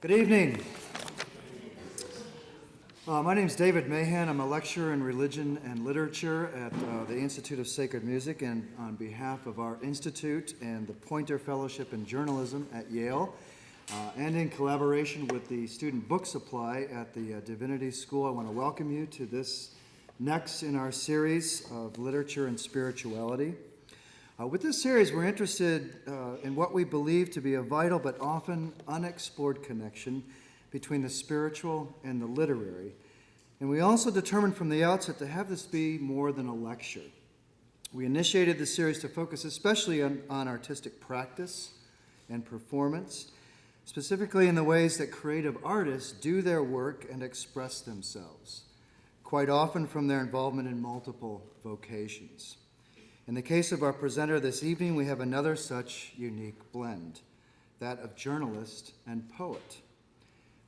Good evening. My name is David Mahan. I'm a lecturer in religion and literature at the Institute of Sacred Music, and on behalf of our institute and the Poynter Fellowship in Journalism at Yale, and in collaboration with the Student Book Supply at the Divinity School, I want to welcome you to this next in our series of literature and spirituality. With this series, we're interested in what we believe to be a vital but often unexplored connection between the spiritual and the literary. And we also determined from the outset to have this be more than a lecture. We initiated the series to focus especially on artistic practice and performance, specifically in the ways that creative artists do their work and express themselves, quite often from their involvement in multiple vocations. In the case of our presenter this evening, we have another such unique blend, that of journalist and poet,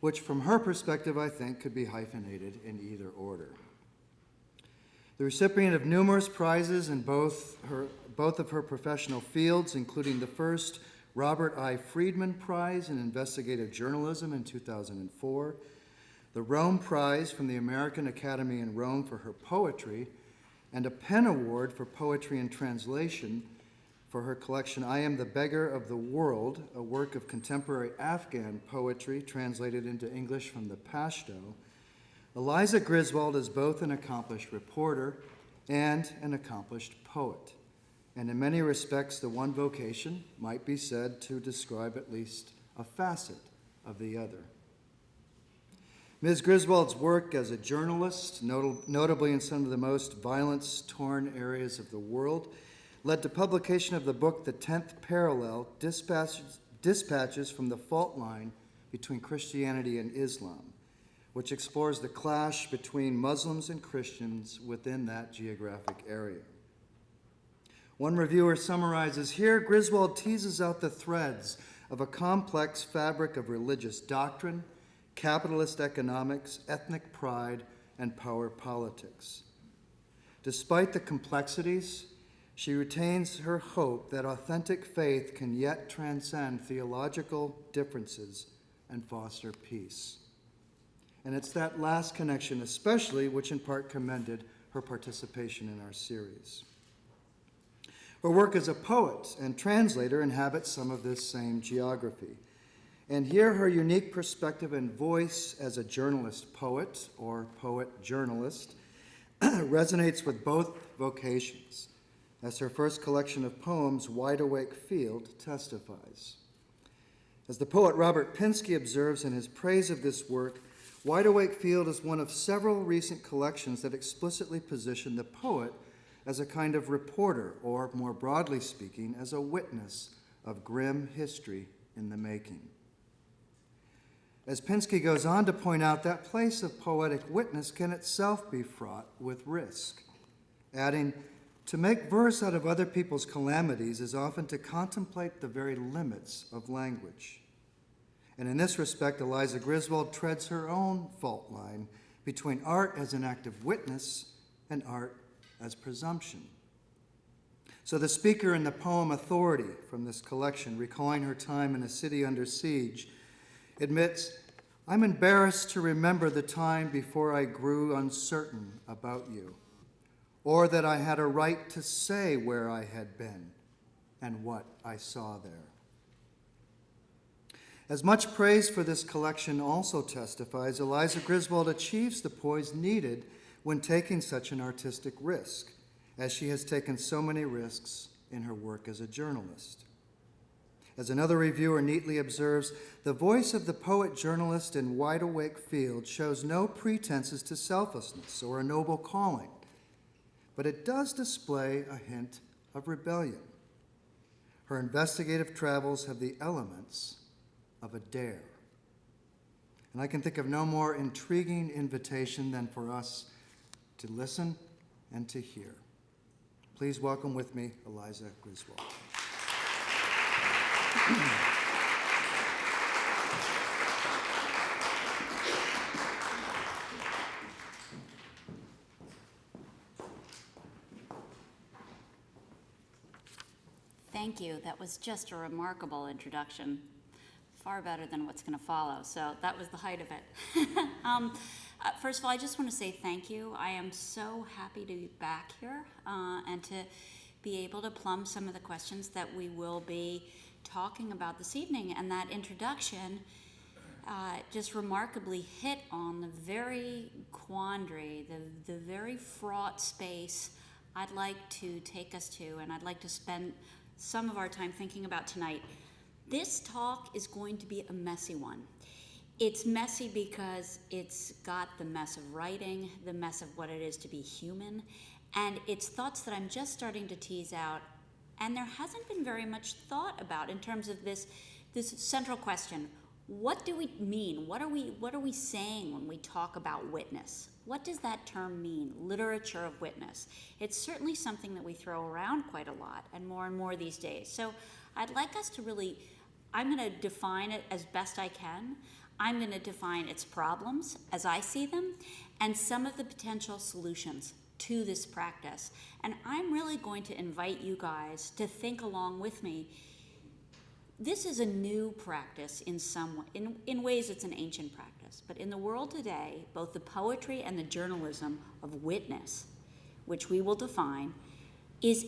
which from her perspective, I think, could be hyphenated in either order. The recipient of numerous prizes in both of her professional fields, including the first Robert I. Friedman Prize in Investigative Journalism in 2004, the Rome Prize from the American Academy in Rome for her poetry, and a PEN Award for Poetry and Translation for her collection I Am the Beggar of the World, a work of contemporary Afghan poetry translated into English from the Pashto. Eliza Griswold is both an accomplished reporter and an accomplished poet, and in many respects the one vocation might be said to describe at least a facet of the other. Ms. Griswold's work as a journalist, notably in some of the most violence-torn areas of the world, led to publication of the book The 10th Parallel, Dispatches from the Fault Line Between Christianity and Islam, which explores the clash between Muslims and Christians within that geographic area. One reviewer summarizes here, Griswold teases out the threads of a complex fabric of religious doctrine, capitalist economics, ethnic pride, and power politics. Despite the complexities, she retains her hope that authentic faith can yet transcend theological differences and foster peace. And it's that last connection especially which in part commended her participation in our series. Her work as a poet and translator inhabits some of this same geography. And here her unique perspective and voice as a journalist poet or poet journalist resonates with both vocations, as her first collection of poems, Wideawake Field, testifies. As the poet Robert Pinsky observes in his praise of this work, Wideawake Field is one of several recent collections that explicitly position the poet as a kind of reporter, or more broadly speaking, as a witness of grim history in the making. As Pinsky goes on to point out, that place of poetic witness can itself be fraught with risk, adding, to make verse out of other people's calamities is often to contemplate the very limits of language. And in this respect, Eliza Griswold treads her own fault line between art as an act of witness and art as presumption. So the speaker in the poem Authority from this collection, recalling her time in a city under siege, admits, I'm embarrassed to remember the time before I grew uncertain about you, or that I had a right to say where I had been and what I saw there. As much praise for this collection also testifies, Eliza Griswold achieves the poise needed when taking such an artistic risk, as she has taken so many risks in her work as a journalist. As another reviewer neatly observes, the voice of the poet-journalist in Wideawake Field shows no pretenses to selflessness or a noble calling, but it does display a hint of rebellion. Her investigative travels have the elements of a dare. And I can think of no more intriguing invitation than for us to listen and to hear. Please welcome with me Eliza Griswold. Thank you. That was just a remarkable introduction. far better than what's going to follow. So that was the height of it. First of all, I just want to say thank you. I am so happy to be back here and to be able to plumb some of the questions that we will be talking about this evening. And that introduction just remarkably hit on the very quandary, the very fraught space I'd like to take us to, and I'd like to spend some of our time thinking about tonight. This talk is going to be a messy one. It's messy because it's got the mess of writing, the mess of what it is to be human, and it's thoughts that I'm just starting to tease out, and there hasn't been very much thought about in terms of this central question. What do we mean? What are we saying when we talk about witness? What does that term mean? Literature of witness. It's certainly something that we throw around quite a lot and more these days. So I'd like us to really, I'm going to define it as best I can. I'm going to define its problems as I see them and some of the potential solutions to this practice. And I'm really going to invite you guys to think along with me. This is a new practice in some way. In ways it's an ancient practice. But in the world today, both the poetry and the journalism of witness, which we will define, is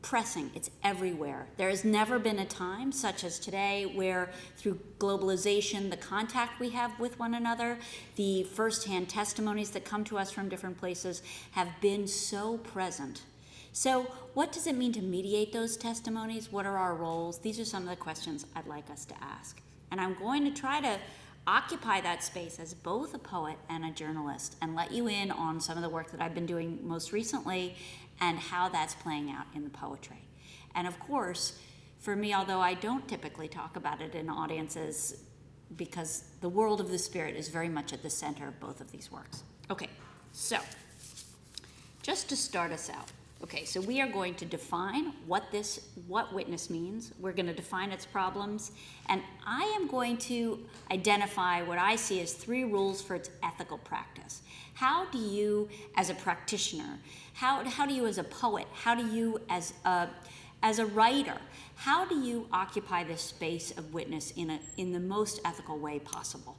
pressing. It's everywhere. There has never been a time such as today where through globalization, the contact we have with one another, the firsthand testimonies that come to us from different places have been so present. So what does it mean to mediate those testimonies? What are our roles? These are some of the questions I'd like us to ask. And I'm going to try to occupy that space as both a poet and a journalist and let you in on some of the work that I've been doing most recently and how that's playing out in the poetry. And of course, for me, although I don't typically talk about it in audiences, because the world of the spirit is very much at the center of both of these works. Okay, so just to start us out, okay, so we are going to define what witness means. We're going to define its problems, and I am going to identify what I see as 3 rules for its ethical practice. How do you, as a practitioner, how do you as a poet, how do you as a writer, how do you occupy this space of witness in the most ethical way possible?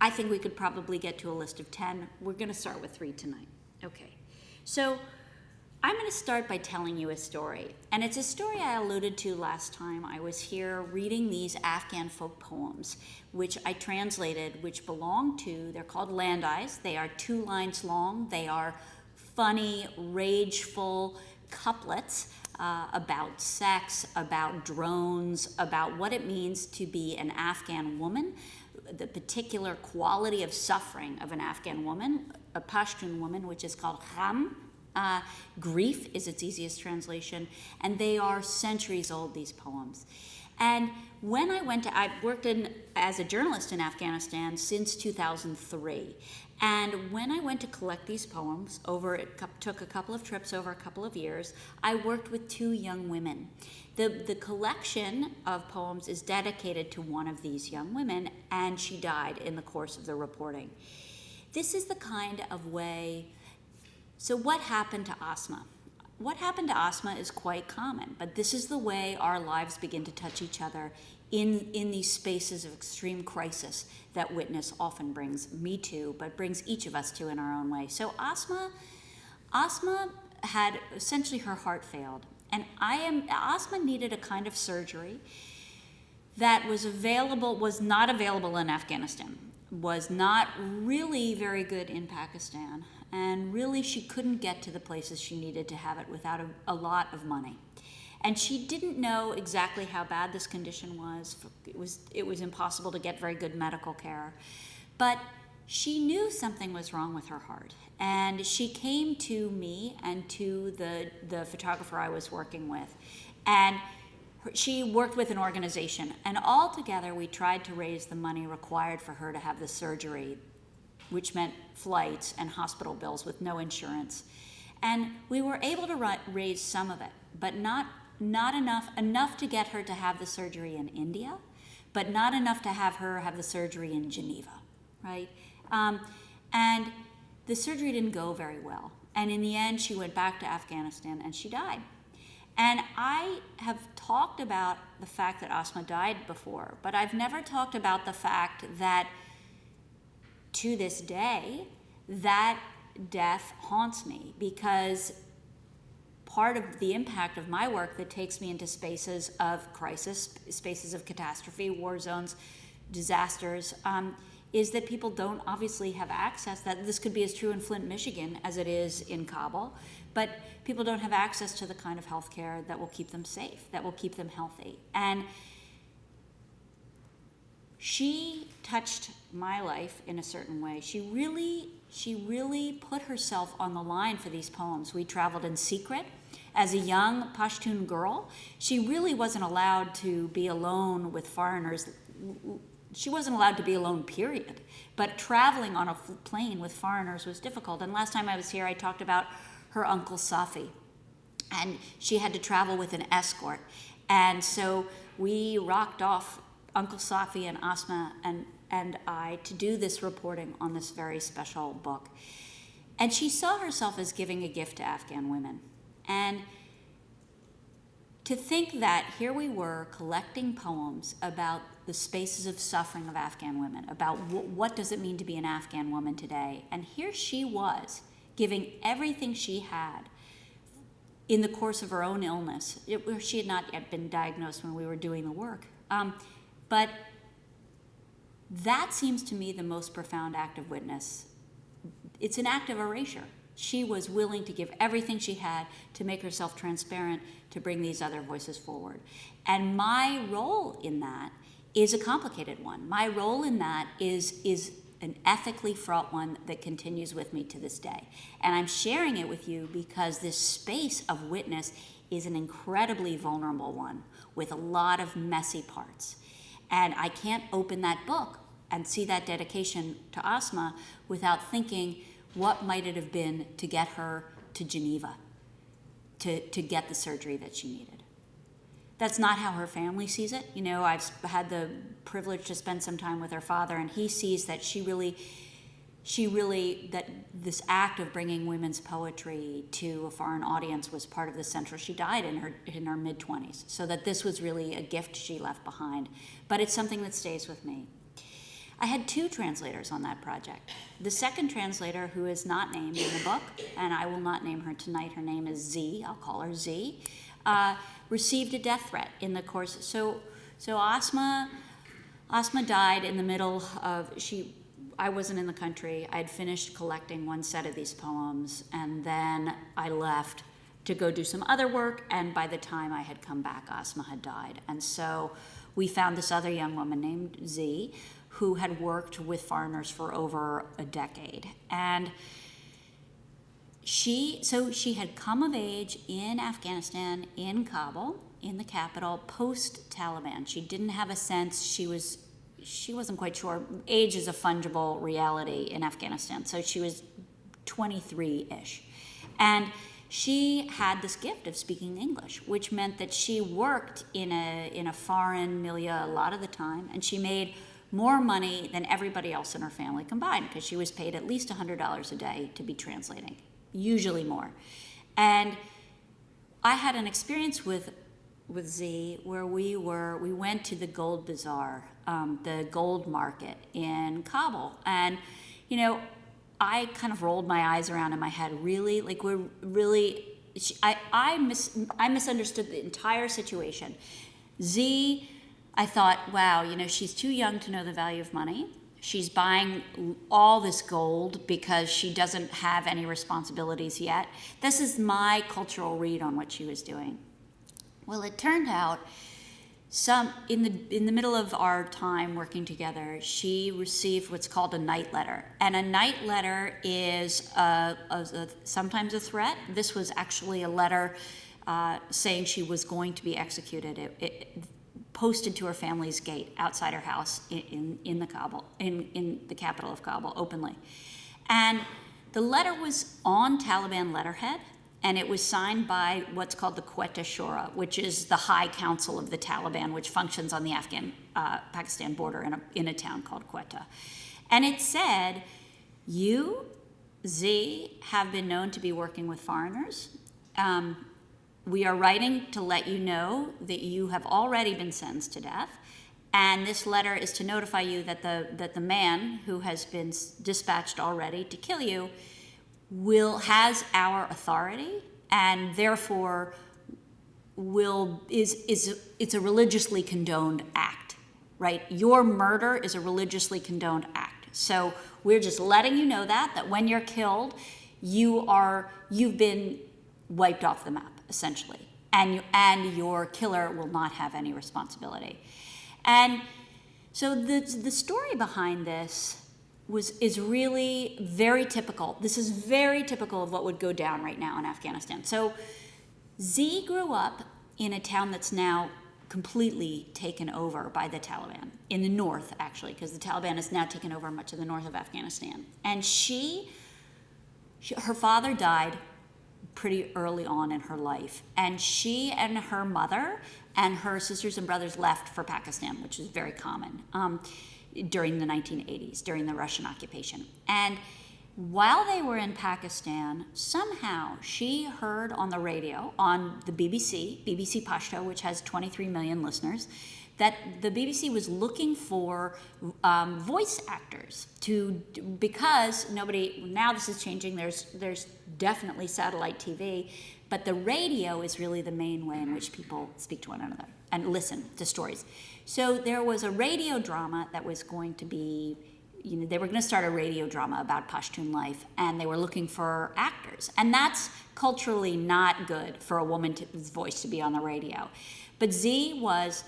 I think we could probably get to a list of 10. We're going to start with 3 tonight. Okay, so I'm going to start by telling you a story, and it's a story I alluded to last time I was here reading these Afghan folk poems, which I translated, which belong to, they're called Landais. They are 2 lines long. They are funny, rageful couplets about sex, about drones, about what it means to be an Afghan woman, the particular quality of suffering of an Afghan woman, a Pashtun woman, which is called Haram. Grief is its easiest translation, and they are centuries old, these poems. And when I've worked as a journalist in Afghanistan since 2003, and when I went to collect these poems, took a couple of trips over a couple of years, I worked with 2 young women. The collection of poems is dedicated to one of these young women, and she died in the course of the reporting. This is the kind of way. So what happened to Asma? What happened to Asma is quite common, but this is the way our lives begin to touch each other in these spaces of extreme crisis that witness often brings me to, but brings each of us to in our own way. So Asma had essentially her heart failed, and Asma needed a kind of surgery that was not available in Afghanistan, was not really very good in Pakistan, and really she couldn't get to the places she needed to have it without a lot of money. And she didn't know exactly how bad this condition was. It was impossible to get very good medical care. But she knew something was wrong with her heart. And she came to me and to the photographer I was working with. And she worked with an organization. And all together we tried to raise the money required for her to have the surgery, which meant flights and hospital bills with no insurance. And we were able to raise some of it, but not enough to get her to have the surgery in India, but not enough to have her have the surgery in Geneva, right? And the surgery didn't go very well. And in the end, she went back to Afghanistan and she died. And I have talked about the fact that Asma died before, but I've never talked about the fact that to this day, that death haunts me, because part of the impact of my work that takes me into spaces of crisis, spaces of catastrophe, war zones, disasters, is that people don't obviously have access. That this could be as true in Flint, Michigan as it is in Kabul, but people don't have access to the kind of health care that will keep them safe, that will keep them healthy. And she touched my life in a certain way. She really put herself on the line for these poems. We traveled in secret. As a young Pashtun girl, she really wasn't allowed to be alone with foreigners. She wasn't allowed to be alone, period. But traveling on a plane with foreigners was difficult. And last time I was here, I talked about her uncle Safi. And she had to travel with an escort. And so we rocked off, Uncle Safi and Asma and I, to do this reporting on this very special book. And she saw herself as giving a gift to Afghan women. And to think that here we were collecting poems about the spaces of suffering of Afghan women, about what does it mean to be an Afghan woman today, and here she was giving everything she had in the course of her own illness. She had not yet been diagnosed when we were doing the work. But that seems to me the most profound act of witness. It's an act of erasure. She was willing to give everything she had to make herself transparent, to bring these other voices forward. And my role in that is a complicated one. My role in that is an ethically fraught one that continues with me to this day. And I'm sharing it with you because this space of witness is an incredibly vulnerable one with a lot of messy parts. And I can't open that book and see that dedication to Asma without thinking, what might it have been to get her to Geneva, to get the surgery that she needed? That's not how her family sees it. You know, I've had the privilege to spend some time with her father, and he sees that she really, that this act of bringing women's poetry to a foreign audience was part of the central. She died in her mid-20s, so that this was really a gift she left behind. But it's something that stays with me. I had 2 translators on that project. The second translator, who is not named in the book, and I will not name her tonight, her name is Z, I'll call her Z, received a death threat in the course. So Asma died in the middle of, I wasn't in the country. I had finished collecting one set of these poems, and then I left to go do some other work, and by the time I had come back, Asma had died. And so we found this other young woman named Z, who had worked with foreigners for over a decade. And she had come of age in Afghanistan, in Kabul, in the capital, post-Taliban. She didn't have a sense, she wasn't quite sure. Age is a fungible reality in Afghanistan, so she was 23-ish. And she had this gift of speaking English, which meant that she worked in a foreign milieu a lot of the time, and she made more money than everybody else in her family combined, because she was paid at least $100 a day to be translating, usually more. And I had an experience with Z where we went to the gold bazaar, the gold market in Kabul, and I kind of rolled my eyes around in my head. Really, like I misunderstood the entire situation. Z, I thought, wow, she's too young to know the value of money. She's buying all this gold because she doesn't have any responsibilities yet. This is my cultural read on what she was doing. Well, it turned out in the middle of our time working together, she received what's called a night letter. And a night letter is sometimes a threat. This was actually a letter saying she was going to be executed. It posted to her family's gate outside her house in the capital of Kabul, openly. And the letter was on Taliban letterhead, and it was signed by what's called the Quetta Shura, which is the High Council of the Taliban, which functions on the Afghan-Pakistan border in a town called Quetta. And it said, you, Z, have been known to be working with foreigners. we are writing to let you know that you have already been sentenced to death. And this letter is to notify you that the man who has been dispatched already to kill you has our authority, and therefore it's a religiously condoned act, right? Your murder is a religiously condoned act. So we're just letting you know that when you're killed, you've been wiped off the map, essentially, and your killer will not have any responsibility. And so the story behind this is really very typical. This is very typical of what would go down right now in Afghanistan. So Z grew up in a town that's now completely taken over by the Taliban, in the north, actually, because the Taliban has now taken over much of the north of Afghanistan. And her father died pretty early on in her life, and she and her mother and her sisters and brothers left for Pakistan, which is very common during the 1980s, during the Russian occupation. And while they were in Pakistan, somehow she heard on the radio, on the BBC Pashto, which has 23 million listeners, that the BBC was looking for voice actors because now this is changing, there's definitely satellite TV, but the radio is really the main way in which people speak to one another and listen to stories. So there was a radio drama that was going to be, they were going to start a radio drama about Pashtun life, and they were looking for actors. And that's culturally not good for a woman's voice to be on the radio. But Z was,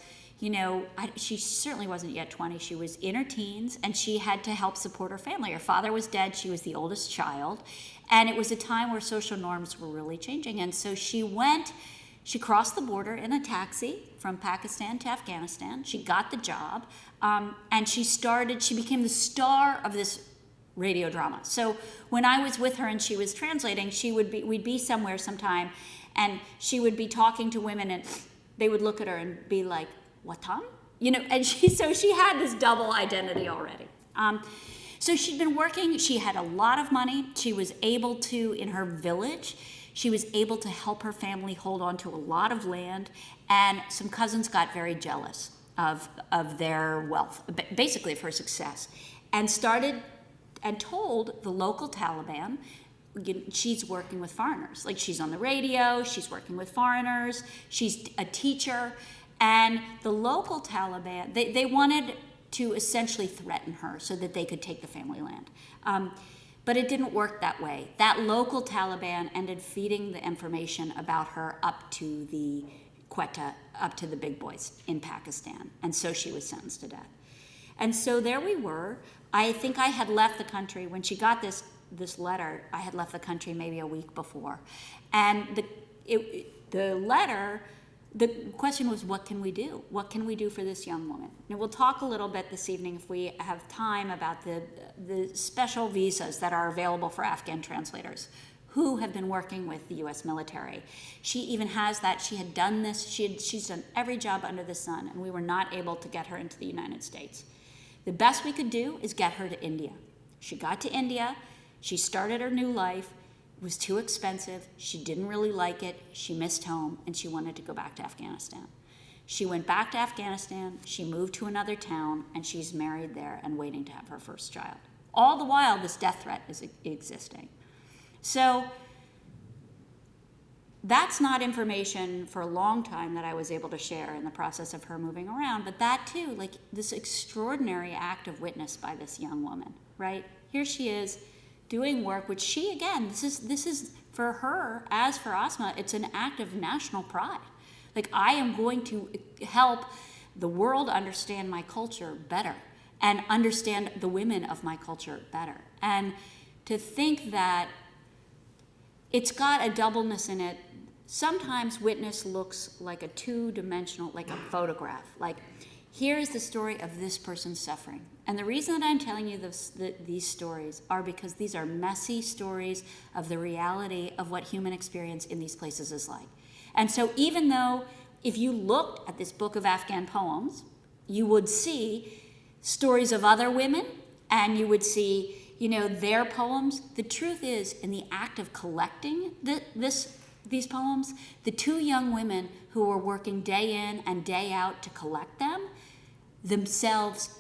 she certainly wasn't yet 20. She was in her teens, and she had to help support her family. Her father was dead. She was the oldest child. And it was a time where social norms were really changing. And so she crossed the border in a taxi from Pakistan to Afghanistan. She got the job, and she became the star of this radio drama. So when I was with her and she was translating, we'd be somewhere sometime, and she would be talking to women, and they would look at her and be like, "Watan?" And so she had this double identity already. So she'd been working, she had a lot of money, she was able to, in her village, she was able to help her family hold on to a lot of land, and some cousins got very jealous of their wealth, basically of her success, and told the local Taliban, she's working with foreigners. Like, she's on the radio, she's working with foreigners, she's a teacher, and the local Taliban, they wanted to essentially threaten her so that they could take the family land. But it didn't work that way. That local Taliban ended feeding the information about her up to the Quetta, up to the big boys in Pakistan. And so she was sentenced to death. And so there we were. I think I had left the country when she got this letter. I had left the country maybe a week before. And the letter, the question was, what can we do? What can we do for this young woman? And we'll talk a little bit this evening, if we have time, about the special visas that are available for Afghan translators who have been working with the U.S. military. She even has that. She had done this. She's done every job under the sun, and we were not able to get her into the United States. The best we could do is get her to India. She got to India. She started her new life. It was too expensive. She didn't really like it. She missed home, and she wanted to go back to Afghanistan. She went back to Afghanistan. She moved to another town, and she's married there and waiting to have her first child. All the while, this death threat is existing. So that's not information for a long time that I was able to share in the process of her moving around, but that too, like this extraordinary act of witness by this young woman, right? Here she is doing work, which she, again, this is for her, as for Asma, it's an act of national pride. Like, I am going to help the world understand my culture better and understand the women of my culture better. And to think that it's got a doubleness in it. Sometimes witness looks like a two-dimensional, like a photograph. Like, here's the story of this person's suffering. And the reason that I'm telling you these stories are because these are messy stories of the reality of what human experience in these places is like. And so even though if you looked at this book of Afghan poems, you would see stories of other women, and you would see, their poems. The truth is, in the act of collecting this these poems, the two young women who were working day in and day out to collect them themselves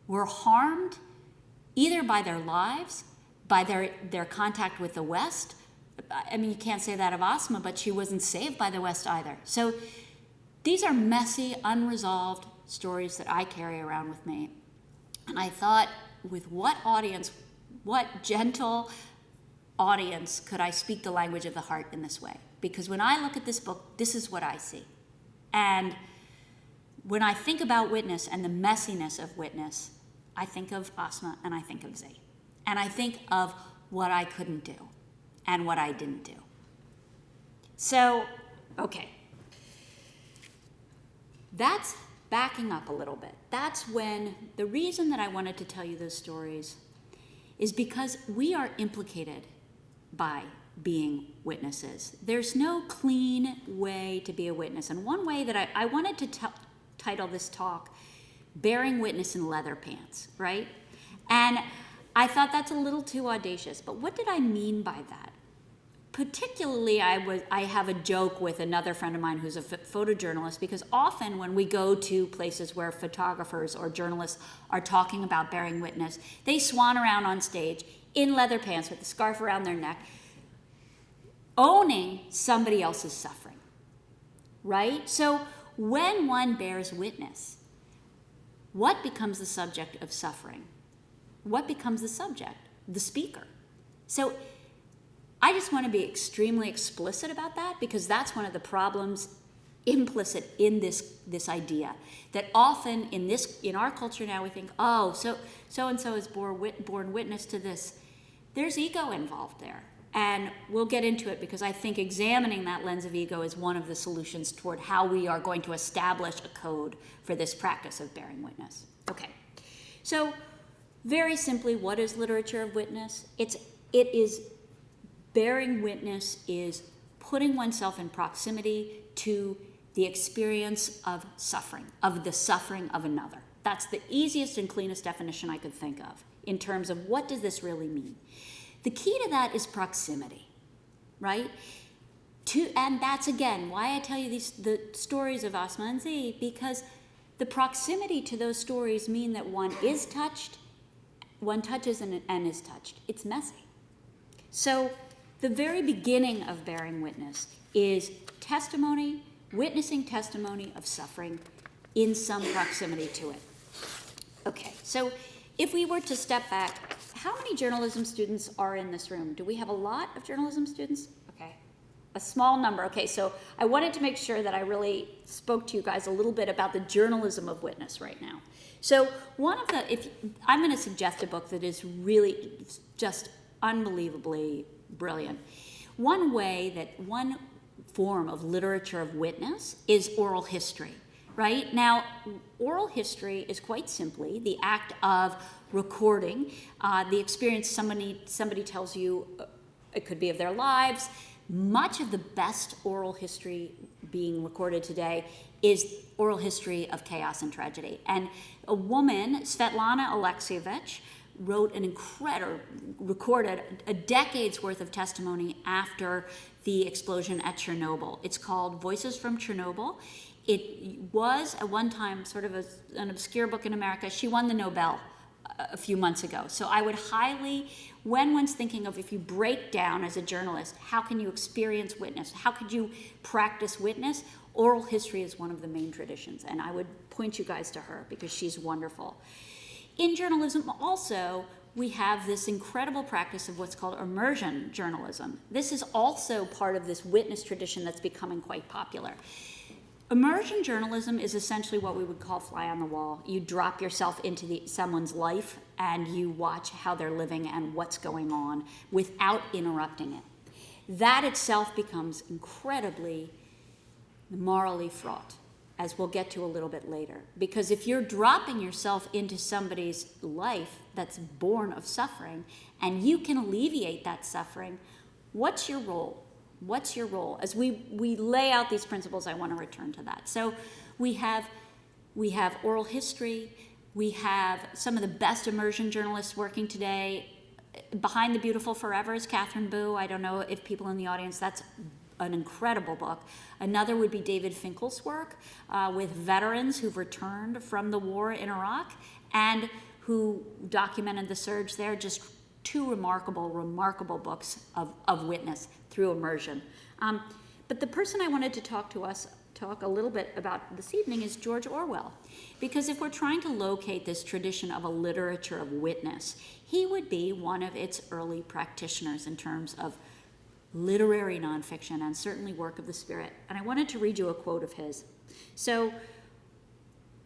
were harmed either by their lives, by their contact with the West. I mean, you can't say that of Asma, but she wasn't saved by the West either. So these are messy, unresolved stories that I carry around with me. And I thought, with what audience, what gentle audience could I speak the language of the heart in this way? Because when I look at this book, this is what I see. And when I think about witness and the messiness of witness, I think of Asma and I think of Z. And I think of what I couldn't do and what I didn't do. So, okay. That's backing up a little bit. That's when the reason that I wanted to tell you those stories is because we are implicated by being witnesses. There's no clean way to be a witness. And one way that I wanted to title this talk, Bearing Witness in Leather Pants, right? And I thought that's a little too audacious, but what did I mean by that? Particularly, I have a joke with another friend of mine who's a photojournalist, because often when we go to places where photographers or journalists are talking about bearing witness, they swan around on stage in leather pants with a scarf around their neck, owning somebody else's suffering, right? So when one bears witness, what becomes the subject of suffering? What becomes the subject? The speaker. So I just want to be extremely explicit about that, because that's one of the problems implicit in this idea, that often in our culture now we think, oh, so-and-so is born witness to this. There's ego involved there. And we'll get into it, because I think examining that lens of ego is one of the solutions toward how we are going to establish a code for this practice of bearing witness. Okay, so very simply, what is literature of witness? Bearing witness is putting oneself in proximity to the experience of suffering, of the suffering of another. That's the easiest and cleanest definition I could think of in terms of what does this really mean. The key to that is proximity, right? And that's, again, why I tell you the stories of Asma and Z, because the proximity to those stories mean that one is touched, one touches and is touched. It's messy. So the very beginning of bearing witness is testimony, witnessing testimony of suffering in some proximity to it. Okay, so if we were to step back, how many journalism students are in this room? Do we have a lot of journalism students? Okay, a small number. Okay, so I wanted to make sure that I really spoke to you guys a little bit about the journalism of witness right now. So I'm going to suggest a book that is really just unbelievably brilliant. One form of literature of witness is oral history, right? Now, oral history is quite simply the act of recording the experience somebody tells you. It could be of their lives. Much of the best oral history being recorded today is oral history of chaos and tragedy. And a woman, Svetlana Alexievich, recorded a decade's worth of testimony after the explosion at Chernobyl. It's called Voices from Chernobyl. It was at one time sort of an obscure book in America. She won the Nobel a few months ago. So I would highly, when one's thinking of, if you break down as a journalist, how can you experience witness? How could you practice witness? Oral history is one of the main traditions, and I would point you guys to her because she's wonderful. In journalism also, we have this incredible practice of what's called immersion journalism. This is also part of this witness tradition that's becoming quite popular. Immersion journalism is essentially what we would call fly on the wall. You drop yourself into someone's life and you watch how they're living and what's going on without interrupting it. That itself becomes incredibly morally fraught, as we'll get to a little bit later. Because if you're dropping yourself into somebody's life that's born of suffering and you can alleviate that suffering, what's your role? What's your role? As we lay out these principles, I want to return to that. So we have oral history. We have some of the best immersion journalists working today. Behind the Beautiful Forever is Catherine Boo. I don't know if people in the audience, that's an incredible book. Another would be David Finkel's work with veterans who've returned from the war in Iraq and who documented the surge there. Just two remarkable books of witness through immersion. But the person I wanted to talk a little bit about this evening is George Orwell. Because if we're trying to locate this tradition of a literature of witness, he would be one of its early practitioners in terms of literary nonfiction and certainly work of the spirit. And I wanted to read you a quote of his. So,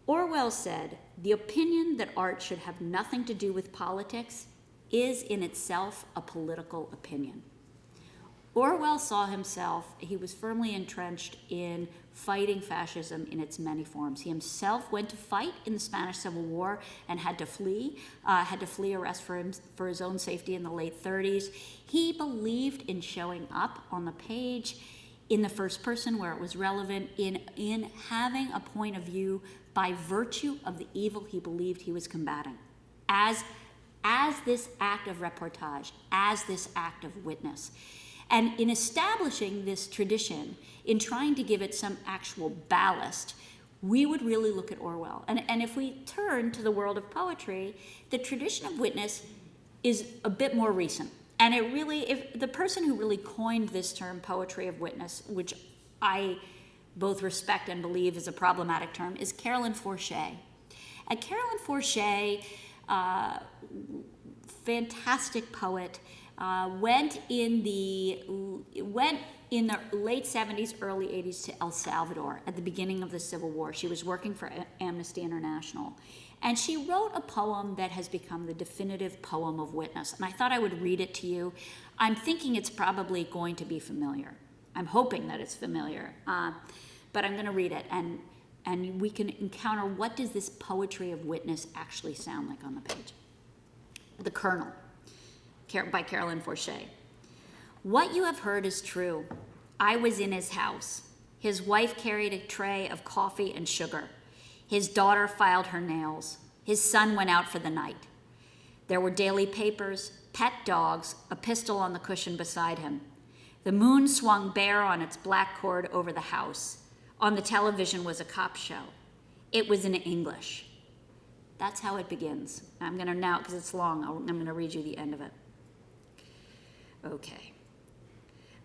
Orwell said, "The opinion that art should have nothing to do with politics is in itself a political opinion." Orwell saw himself, he was firmly entrenched in fighting fascism in its many forms. He himself went to fight in the Spanish Civil War and had to flee arrest for his own safety in the late 30s. He believed in showing up on the page in the first person where it was relevant, in having a point of view by virtue of the evil he believed he was combating. As this act of reportage, as this act of witness. And in establishing this tradition, in trying to give it some actual ballast, we would really look at Orwell. And if we turn to the world of poetry, the tradition of witness is a bit more recent. And it really, if the person who really coined this term, poetry of witness, which I both respect and believe is a problematic term, is Carolyn Forche. And Carolyn Forche, fantastic poet, went in the late 70s, early 80s to El Salvador at the beginning of the Civil War. She was working for Amnesty International. And she wrote a poem that has become the definitive poem of witness. And I thought I would read it to you. I'm thinking it's probably going to be familiar. I'm hoping that it's familiar. But I'm going to read it. And we can encounter what does this poetry of witness actually sound like on the page. The Colonel, by Carolyn Forche. "What you have heard is true. I was in his house. His wife carried a tray of coffee and sugar. His daughter filed her nails. His son went out for the night. There were daily papers, pet dogs, a pistol on the cushion beside him. The moon swung bare on its black cord over the house. On the television was a cop show. It was in English." That's how it begins. I'm going to now, because it's long, I'm going to read you the end of it. Okay.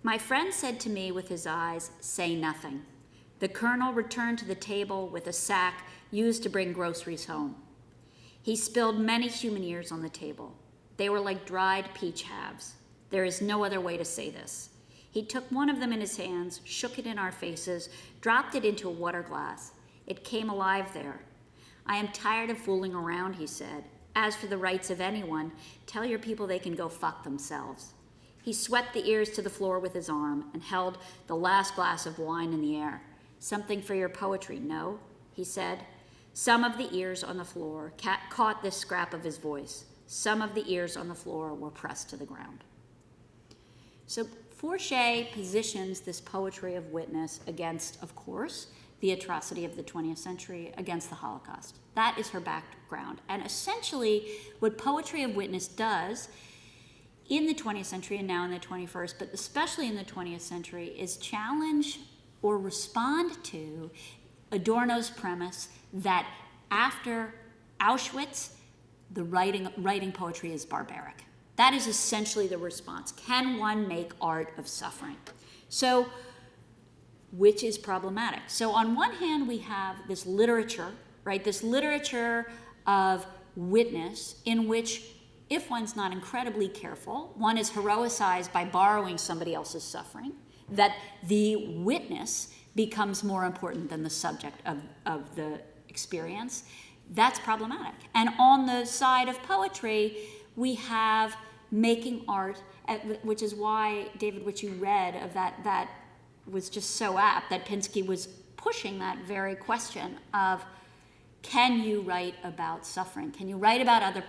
"My friend said to me with his eyes, 'Say nothing.' The colonel returned to the table with a sack used to bring groceries home. He spilled many human ears on the table. They were like dried peach halves. There is no other way to say this. He took one of them in his hands, shook it in our faces, dropped it into a water glass. It came alive there. 'I am tired of fooling around,' he said. 'As for the rights of anyone, tell your people they can go fuck themselves.' He swept the ears to the floor with his arm and held the last glass of wine in the air. 'Something for your poetry, no?' he said. Some of the ears on the floor caught this scrap of his voice. Some of the ears on the floor were pressed to the ground." So Forche positions this poetry of witness against, of course, the atrocity of the 20th century, against the Holocaust. That is her background. And essentially, what poetry of witness does in the 20th century and now in the 21st, but especially in the 20th century, is challenge or respond to Adorno's premise that after Auschwitz, the writing poetry is barbaric. That is essentially the response. Can one make art of suffering? So, which is problematic. So on one hand, we have this literature, right? This literature of witness in which, if one's not incredibly careful, one is heroicized by borrowing somebody else's suffering, that the witness becomes more important than the subject of the experience. That's problematic. And on the side of poetry, we have making art, which is why, David, what you read of that was just so apt, that Pinsky was pushing that very question of, can you write about suffering? Can you write about other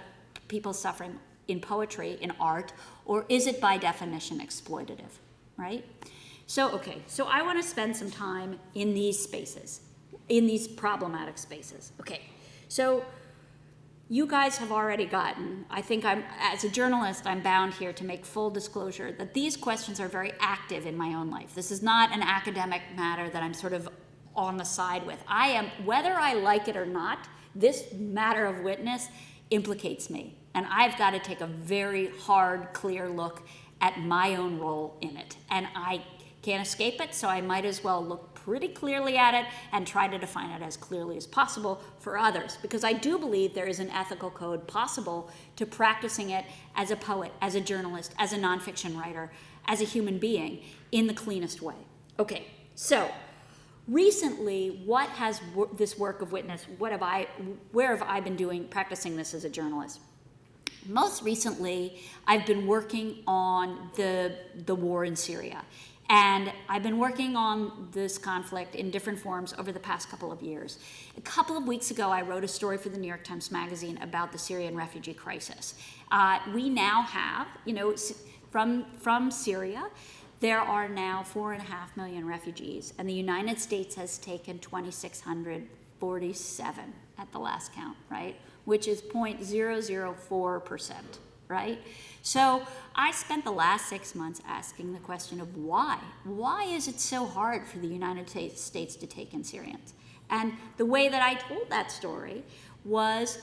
people's suffering in poetry, in art, or is it by definition exploitative, right? So I want to spend some time in these spaces, in these problematic spaces. Okay, so you guys have already gotten, I think as a journalist, I'm bound here to make full disclosure that these questions are very active in my own life. This is not an academic matter that I'm sort of on the side with. I am, whether I like it or not, this matter of witness implicates me. And I've got to take a very hard, clear look at my own role in it. And I can't escape it, so I might as well look pretty clearly at it and try to define it as clearly as possible for others. Because I do believe there is an ethical code possible to practicing it as a poet, as a journalist, as a nonfiction writer, as a human being in the cleanest way. Okay, so recently, what has this work of witness, where have I been practicing this as a journalist? Most recently, I've been working on the war in Syria. And I've been working on this conflict in different forms over the past couple of years. A couple of weeks ago, I wrote a story for the New York Times Magazine about the Syrian refugee crisis. We now have, from Syria, there are now 4.5 million refugees, and the United States has taken 2,647 at the last count, right? Which is 0.004%, right? So I spent the last 6 months asking the question of why. Why is it so hard for the United States to take in Syrians? And the way that I told that story was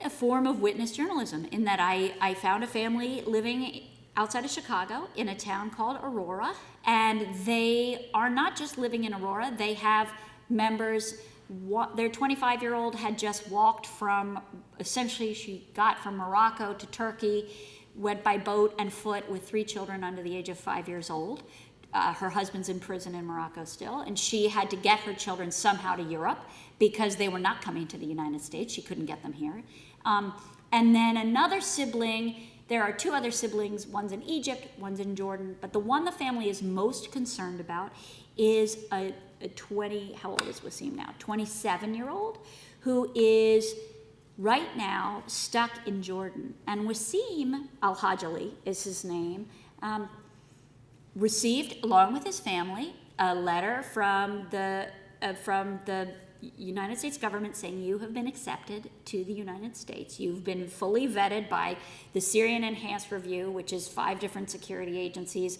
a form of witness journalism, in that I found a family living outside of Chicago in a town called Aurora, and they are not just living in Aurora, they have members. Their 25-year-old had just walked from, essentially she got from Morocco to Turkey, went by boat and foot with 3 children under the age of 5 years old. Her husband's in prison in Morocco still, and she had to get her children somehow to Europe because they were not coming to the United States. She couldn't get them here. And then another sibling, there are 2 other siblings, one's in Egypt, one's in Jordan, but the one the family is most concerned about is a 27-year-old who is right now stuck in Jordan. And Wasim al-Hajali is his name, received, along with his family, a letter from the United States government saying you have been accepted to the United States. You've been fully vetted by the Syrian Enhanced Review, which is 5 different security agencies,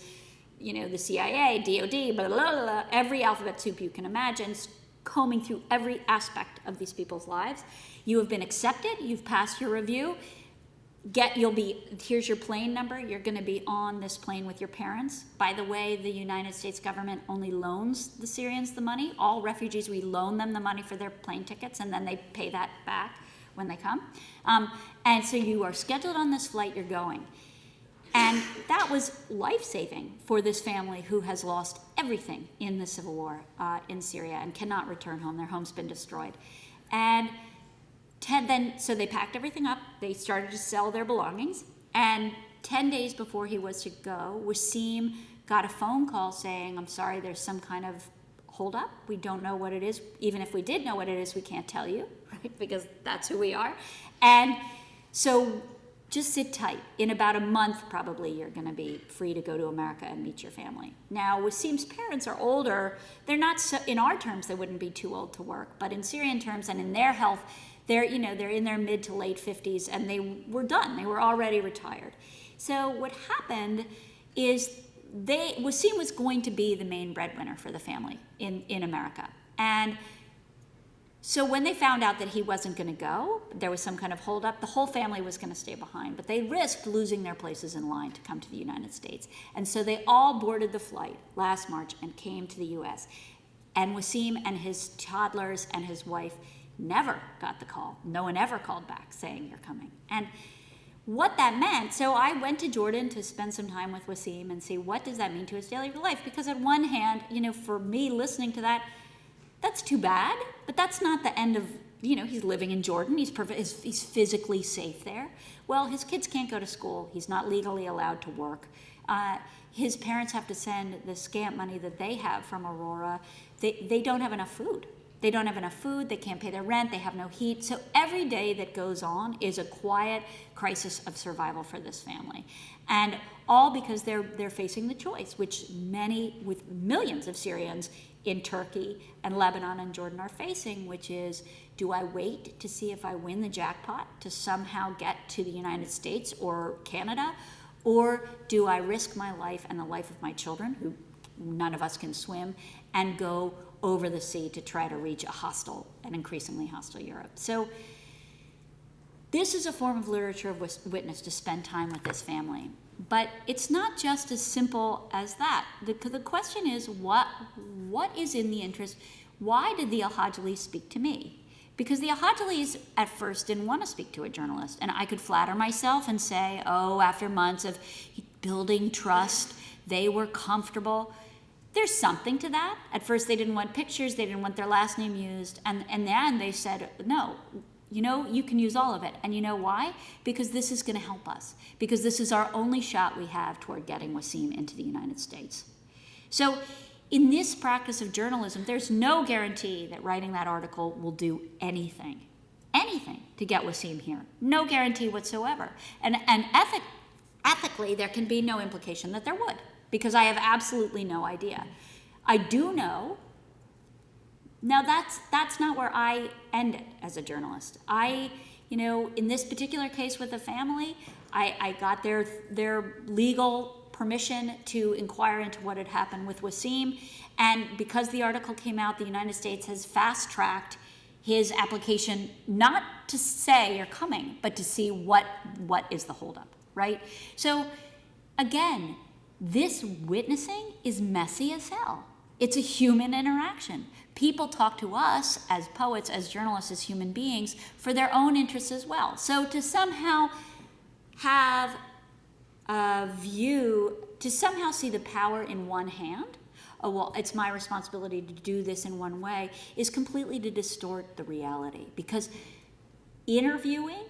the CIA, DOD, blah, blah, blah, blah, every alphabet soup you can imagine, combing through every aspect of these people's lives. You have been accepted, you've passed your review, here's your plane number, you're gonna be on this plane with your parents. By the way, the United States government only loans the Syrians the money. All refugees, we loan them the money for their plane tickets, and then they pay that back when they come. And so you are scheduled on this flight, you're going. And that was life-saving for this family who has lost everything in the civil war in Syria and cannot return home. Their home's been destroyed. And so they packed everything up. They started to sell their belongings. And 10 days before he was to go, Wasim got a phone call saying, I'm sorry, there's some kind of holdup. We don't know what it is. Even if we did know what it is, we can't tell you, right? Because that's who we are. And so just sit tight. In about a month, probably, you're going to be free to go to America and meet your family. Now, Wasim's parents are older. They're not, so, in our terms, they wouldn't be too old to work. But in Syrian terms and in their health, they're in their mid to late 50s, and they were done. They were already retired. So what happened is Wasim was going to be the main breadwinner for the family in America. And so when they found out that he wasn't going to go, there was some kind of holdup, the whole family was going to stay behind. But they risked losing their places in line to come to the United States. And so they all boarded the flight last March and came to the U.S. And Wasim and his toddlers and his wife never got the call. No one ever called back saying you're coming. And what that meant, so I went to Jordan to spend some time with Wasim and see what does that mean to his daily life. Because on one hand, for me listening to that, that's too bad, but that's not the end of, he's living in Jordan, he's physically safe there. Well, his kids can't go to school, he's not legally allowed to work. His parents have to send the scant money that they have from Aurora. They don't have enough food. They don't have enough food, they can't pay their rent, they have no heat. So every day that goes on is a quiet crisis of survival for this family. And all because they're facing the choice, which millions of Syrians in Turkey and Lebanon and Jordan are facing, which is, Do I wait to see if I win the jackpot to somehow get to the United States or Canada? Or do I risk my life and the life of my children, who none of us can swim, and go over the sea to try to reach a hostile and increasingly hostile Europe? So this is a form of literature of witness, to spend time with this family. But it's not just as simple as that. The question is, what is in the interest? Why did the Al-Hajjalis speak to me? Because the Al-Hajjalis at first didn't want to speak to a journalist. And I could flatter myself and say, oh, after months of building trust, they were comfortable. There's something to that. At first they didn't want pictures, they didn't want their last name used. And then they said, no, you can use all of it. And you know why? Because this is going to help us. Because this is our only shot we have toward getting Wasim into the United States. So in this practice of journalism, there's no guarantee that writing that article will do anything to get Wasim here. No guarantee whatsoever. And ethically, there can be no implication that there would, because I have absolutely no idea. I do know. Now that's not where I end it as a journalist. In this particular case with the family, I got their legal permission to inquire into what had happened with Wasim, and because the article came out, the United States has fast-tracked his application, not to say you're coming, but to see what is the holdup, right? So again, this witnessing is messy as hell. It's a human interaction. People talk to us as poets, as journalists, as human beings for their own interests as well. So to somehow have a view, to somehow see the power in one hand, oh, well, it's my responsibility to do this in one way, is completely to distort the reality. Because interviewing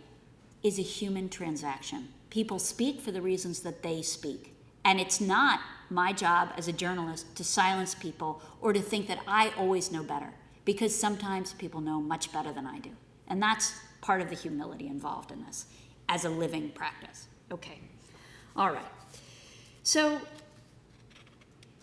is a human transaction. People speak for the reasons that they speak. And it's not my job as a journalist to silence people or to think that I always know better, because sometimes people know much better than I do. And that's part of the humility involved in this as a living practice. Okay. All right. So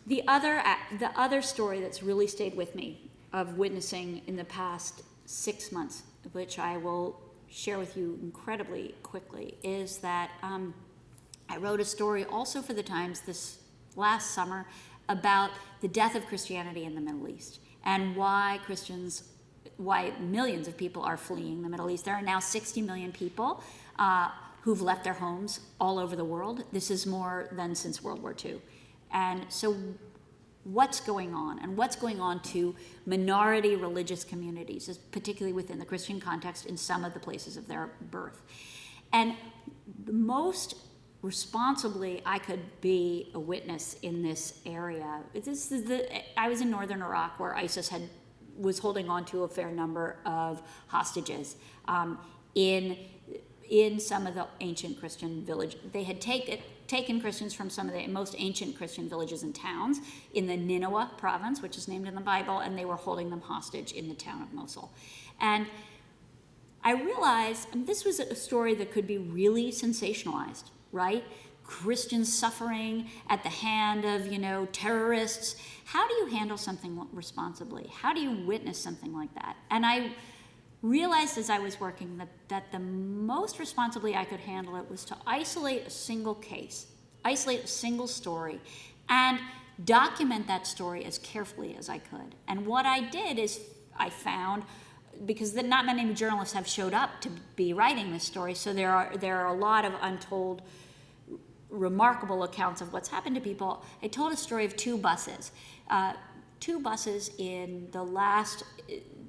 the other story that's really stayed with me of witnessing in the past 6 months, which I will share with you incredibly quickly, is that I wrote a story also for the Times this last summer about the death of Christianity in the Middle East and why millions of people are fleeing the Middle East. There are now 60 million people who've left their homes all over the world. This is more than since World War II. And so what's going on? And what's going on to minority religious communities, particularly within the Christian context in some of the places of their birth? And the most responsibly I could be a witness in this area. I was in northern Iraq, where ISIS was holding on to a fair number of hostages in some of the ancient Christian villages. They had taken Christians from some of the most ancient Christian villages and towns in the Nineveh province, which is named in the Bible, and they were holding them hostage in the town of Mosul. And I realized this was a story that could be really sensationalized, right? Christians suffering at the hand of, terrorists. How do you handle something responsibly? How do you witness something like that? And I realized as I was working that the most responsibly I could handle it was to isolate a single case, isolate a single story, and document that story as carefully as I could. And what I did is I found, because not many journalists have showed up to be writing this story, so there are a lot of untold, remarkable accounts of what's happened to people. I told a story of two buses in the last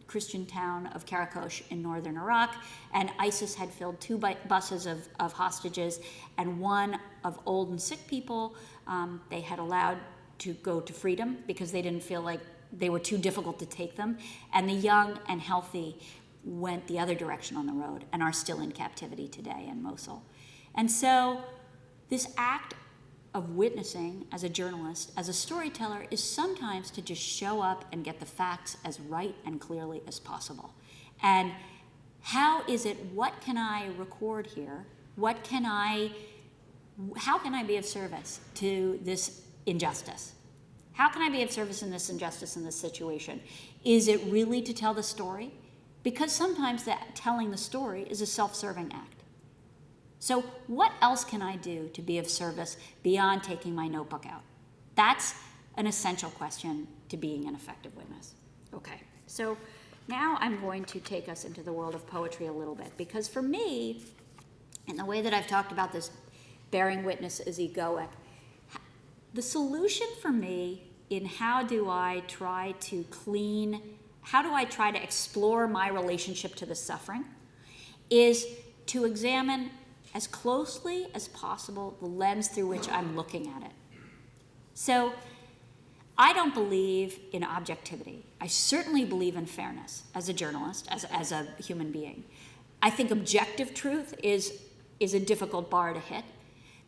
Christian town of Karakosh in northern Iraq, and ISIS had filled two buses of hostages, and one of old and sick people they had allowed to go to freedom because they didn't feel like they were too difficult to take them, and the young and healthy went the other direction on the road and are still in captivity today in Mosul. And so this act of witnessing as a journalist, as a storyteller, is sometimes to just show up and get the facts as right and clearly as possible. And what can I record here? How can I be of service to this injustice? How can I be of service in this injustice, in this situation? Is it really to tell the story? because sometimes that telling the story is a self-serving act. So what else can I do to be of service beyond taking my notebook out? That's an essential question to being an effective witness. Okay, so now I'm going to take us into the world of poetry a little bit, because for me, in the way that I've talked about this bearing witness as egoic, the solution for me in how do I try to explore my relationship to the suffering is to examine as closely as possible the lens through which I'm looking at it. So I don't believe in objectivity. I certainly believe in fairness as a journalist, as a human being. I think objective truth is a difficult bar to hit.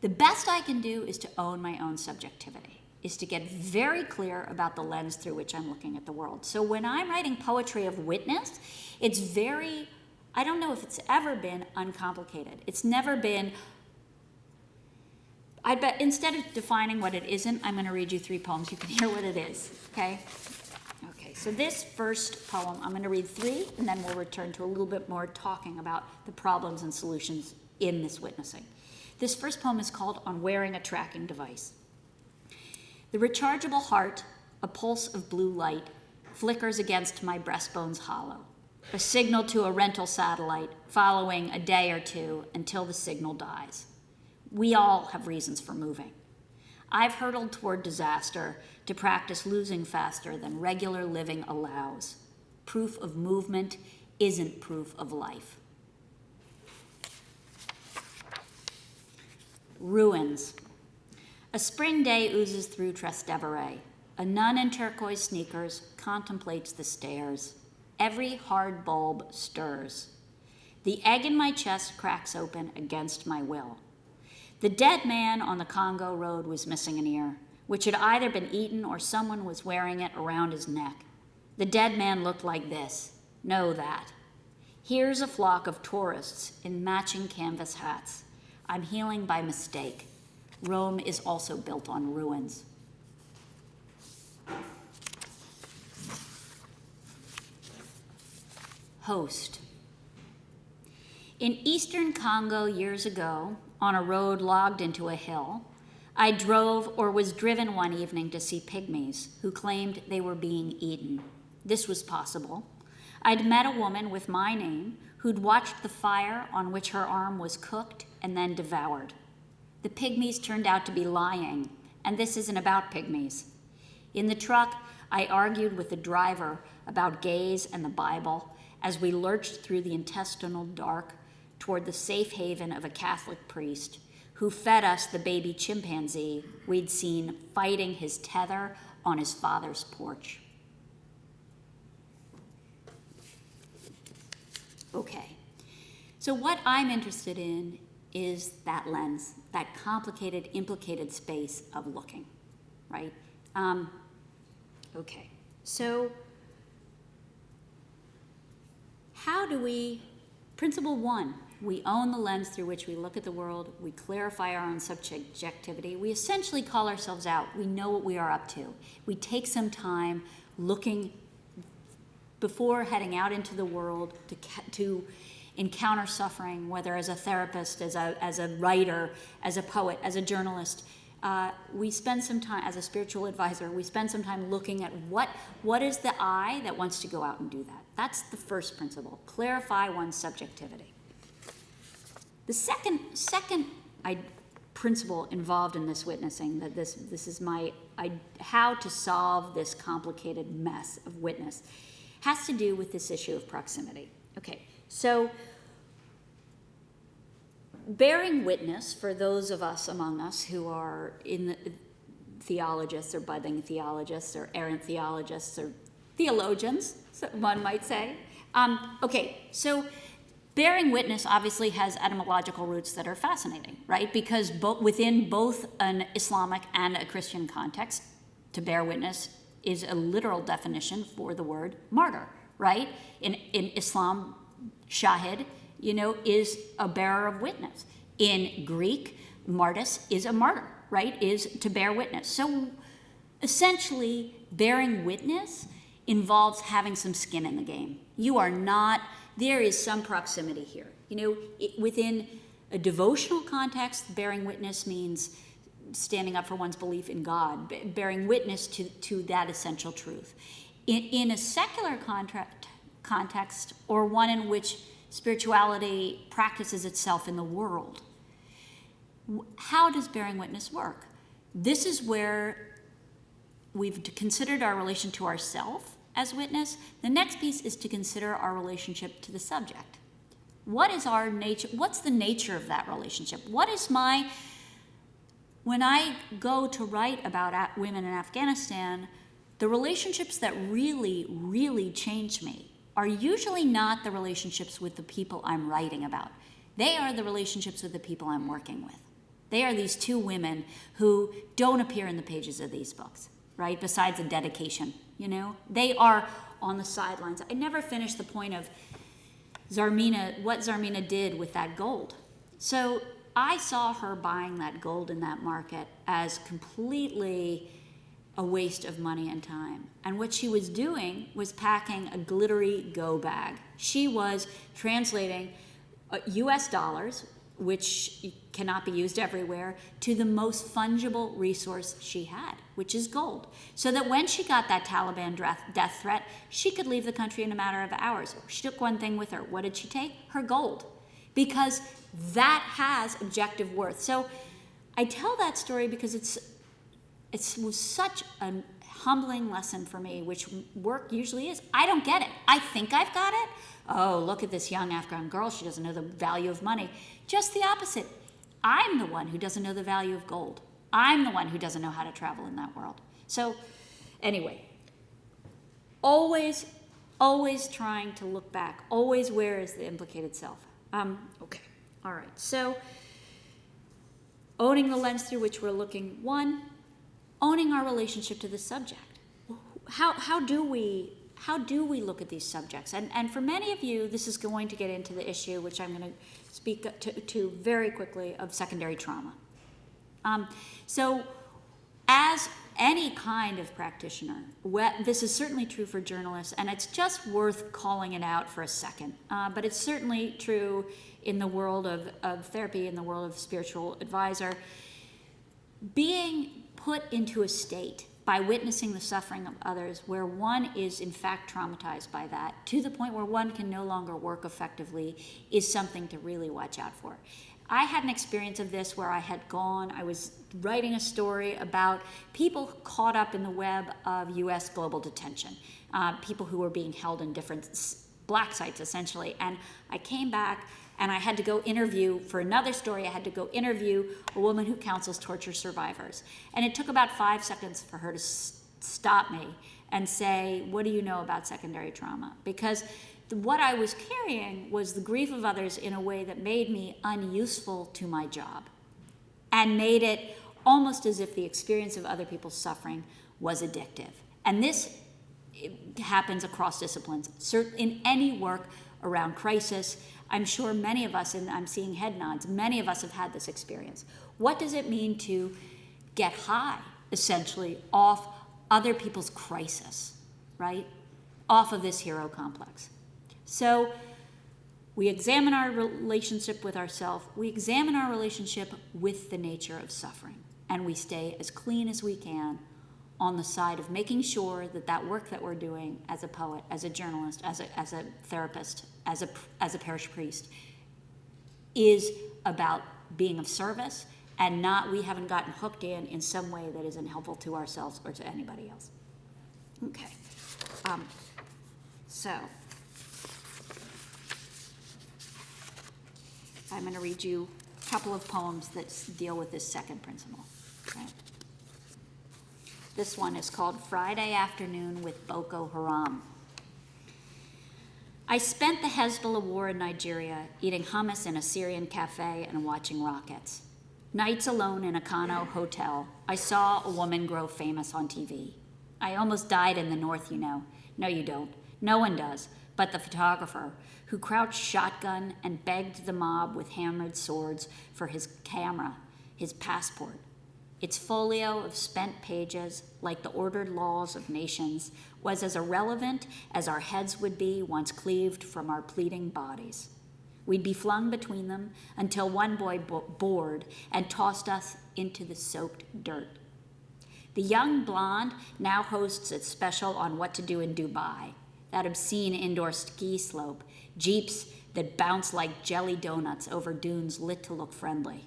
The best I can do is to own my own subjectivity, is to get very clear about the lens through which I'm looking at the world. So when I'm writing poetry of witness, it's very, I don't know if it's ever been uncomplicated. It's never been, I bet instead of defining what it isn't, I'm going to read you 3 poems. You can hear what it is, okay? Okay, so this first poem, I'm going to read 3, and then we'll return to a little bit more talking about the problems and solutions in this witnessing. This first poem is called On Wearing a Tracking Device. The rechargeable heart, a pulse of blue light, flickers against my breastbones hollow, a signal to a rental satellite, following a day or two until the signal dies. We all have reasons for moving. I've hurtled toward disaster to practice losing faster than regular living allows. Proof of movement isn't proof of life. Ruins. A spring day oozes through Trastevere. A nun in turquoise sneakers contemplates the stairs. Every hard bulb stirs. The egg in my chest cracks open against my will. The dead man on the Congo road was missing an ear, which had either been eaten or someone was wearing it around his neck. The dead man looked like this. Know that. Here's a flock of tourists in matching canvas hats. I'm healing by mistake. Rome is also built on ruins. Host. In eastern Congo years ago, on a road logged into a hill, I drove or was driven one evening to see pygmies who claimed they were being eaten. This was possible. I'd met a woman with my name who'd watched the fire on which her arm was cooked and then devoured. The pygmies turned out to be lying, and this isn't about pygmies. In the truck, I argued with the driver about gays and the Bible as we lurched through the intestinal dark toward the safe haven of a Catholic priest who fed us the baby chimpanzee we'd seen fighting his tether on his father's porch. Okay, so what I'm interested in is that lens, that complicated, implicated space of looking, right? Okay, so how do we, principle 1, we own the lens through which we look at the world, we clarify our own subjectivity, we essentially call ourselves out, we know what we are up to. We take some time looking before heading out into the world to encounter suffering, whether as a therapist, as a writer, as a poet, as a journalist. We spend some time, as a spiritual advisor, we spend some time looking at what is the I that wants to go out and do that. That's the first principle, clarify one's subjectivity. The second principle involved in this witnessing, that this is how to solve this complicated mess of witness, has to do with this issue of proximity. Okay, so bearing witness, for those of us among us who are in the theologists or budding theologists or errant theologists or theologians, so one might say. Okay, so bearing witness obviously has etymological roots that are fascinating, right? Because within both an Islamic and a Christian context, to bear witness is a literal definition for the word martyr, right? In Islam, shahid, is a bearer of witness. In Greek, martys is a martyr, right? Is to bear witness. So essentially, bearing witness involves having some skin in the game. You are not, there is some proximity here. Within a devotional context, bearing witness means standing up for one's belief in God, bearing witness to that essential truth. In a secular context, or one in which spirituality practices itself in the world, how does bearing witness work? This is where we've considered our relation to ourselves as witness. The next piece is to consider our relationship to the subject. What is our nature? What's the nature of that relationship? When I go to write about women in Afghanistan, the relationships that really, really change me are usually not the relationships with the people I'm writing about. They are the relationships with the people I'm working with. They are these two women who don't appear in the pages of these books, right? Besides a dedication, They are on the sidelines. I never finished the point of what Zarmina did with that gold. So I saw her buying that gold in that market as completely a waste of money and time. And what she was doing was packing a glittery go bag. She was translating US dollars, which cannot be used everywhere, to the most fungible resource she had, which is gold. So that when she got that Taliban death threat, she could leave the country in a matter of hours. She took one thing with her. What did she take? Her gold. Because that has objective worth. So I tell that story because it was such a humbling lesson for me, which work usually is. I don't get it. I think I've got it. Oh, look at this young Afghan girl. She doesn't know the value of money. Just the opposite. I'm the one who doesn't know the value of gold. I'm the one who doesn't know how to travel in that world. So anyway, always trying to look back. Always where is the implicated self? Okay. All right. So owning the lens through which we're looking. One, owning our relationship to the subject. How do we look at these subjects? And for many of you, this is going to get into the issue, which I'm going to speak to very quickly, of secondary trauma. So as any kind of practitioner, this is certainly true for journalists, and it's just worth calling it out for a second. But it's certainly true in the world of therapy, in the world of spiritual advisor. Being put into a state by witnessing the suffering of others where one is in fact traumatized by that, to the point where one can no longer work effectively, is something to really watch out for. I had an experience of this where I was writing a story about people caught up in the web of US global detention, people who were being held in different black sites essentially, and I came back and I had to go interview, for another story, I had to go interview a woman who counsels torture survivors. And it took about 5 seconds for her to stop me and say, what do you know about secondary trauma? Because what I was carrying was the grief of others in a way that made me unuseful to my job and made it almost as if the experience of other people's suffering was addictive. And this happens across disciplines. In any work around crisis, I'm sure many of us, and I'm seeing head nods, many of us have had this experience. What does it mean to get high, essentially, off other people's crisis, right? Off of this hero complex. So we examine our relationship with ourselves, we examine our relationship with the nature of suffering, and we stay as clean as we can on the side of making sure that that work that we're doing as a poet, as a journalist, as a therapist, as a parish priest, is about being of service, and we haven't gotten hooked in some way that isn't helpful to ourselves or to anybody else. Okay. So I'm going to read you a couple of poems that deal with this second principle. Okay? This one is called Friday Afternoon with Boko Haram. I spent the Hezbollah war in Nigeria eating hummus in a Syrian cafe and watching rockets. Nights alone in a Kano hotel, I saw a woman grow famous on TV. I almost died in the north, you know. No, you don't. No one does, but the photographer who crouched shotgun and begged the mob with hammered swords for his camera, his passport. Its folio of spent pages, like the ordered laws of nations, was as irrelevant as our heads would be once cleaved from our pleading bodies. We'd be flung between them until one boy bored and tossed us into the soaked dirt. The young blonde now hosts its special on what to do in Dubai, that obscene indoor ski slope, jeeps that bounce like jelly donuts over dunes lit to look friendly.